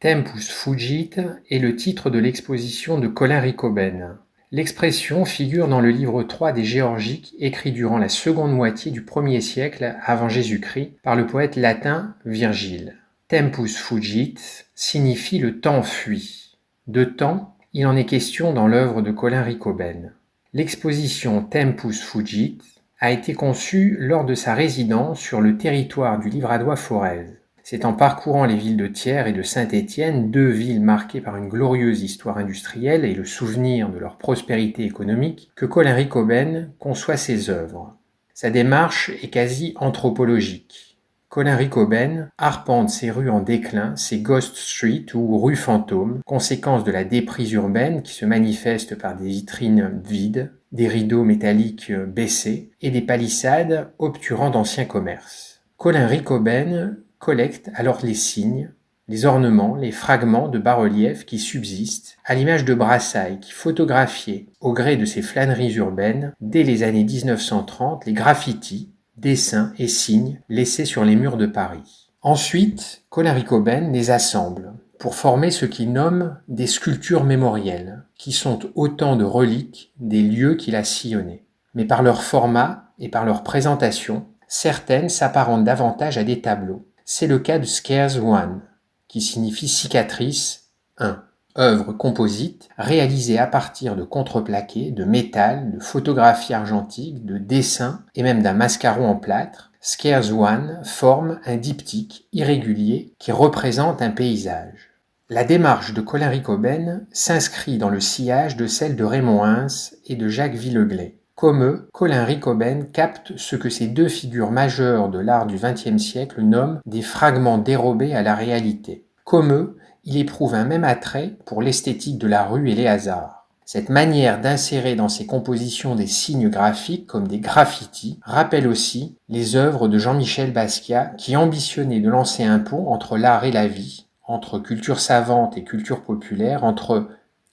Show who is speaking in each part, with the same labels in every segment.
Speaker 1: Tempus fugit est le titre de l'exposition de Colin Ricoben. L'expression figure dans le livre 3 des Géorgiques, écrit durant la seconde moitié du 1er siècle avant Jésus-Christ par le poète latin Virgile. Tempus fugit signifie le temps fuit. De temps, il en est question dans l'œuvre de Colin Ricoben. L'exposition Tempus fugit a été conçue lors de sa résidence sur le territoire du Livradois-Forez. C'est en parcourant les villes de Thiers et de Saint-Étienne, deux villes marquées par une glorieuse histoire industrielle et le souvenir de leur prospérité économique, que Colin Ricoben conçoit ses œuvres. Sa démarche est quasi anthropologique. Colin Ricoben arpente ces rues en déclin, ces ghost streets ou rues fantômes, conséquence de la déprise urbaine qui se manifeste par des vitrines vides, des rideaux métalliques baissés et des palissades obturant d'anciens commerces. Colin Ricoben collecte alors les signes, les ornements, les fragments de bas-reliefs qui subsistent, à l'image de Brassailles qui photographiait, au gré de ses flâneries urbaines, dès les années 1930, les graffitis, dessins et signes laissés sur les murs de Paris. Ensuite, Colin Ricoben les assemble pour former ce qu'il nomme des sculptures mémorielles, qui sont autant de reliques des lieux qu'il a sillonnés. Mais par leur format et par leur présentation, certaines s'apparentent davantage à des tableaux. C'est le cas de Scares One, qui signifie cicatrice 1. Œuvre composite réalisée à partir de contreplaqué, de métal, de photographies argentiques, de dessins et même d'un mascaron en plâtre. Scares One forme un diptyque irrégulier qui représente un paysage. La démarche de Colin Ricoben s'inscrit dans le sillage de celle de Raymond Ins et de Jacques Villeglay. Comme eux, Colin Ricoben capte ce que ces deux figures majeures de l'art du XXe siècle nomment des fragments dérobés à la réalité. Comme eux, il éprouve un même attrait pour l'esthétique de la rue et les hasards. Cette manière d'insérer dans ses compositions des signes graphiques comme des graffitis rappelle aussi les œuvres de Jean-Michel Basquiat qui ambitionnait de lancer un pont entre l'art et la vie, entre culture savante et culture populaire, entre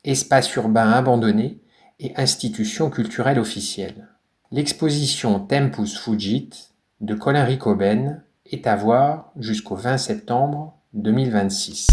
Speaker 1: espace urbain abandonné et institutions culturelles officielles. L'exposition Tempus fugit de Colin Ricoben est à voir jusqu'au 20 septembre 2026.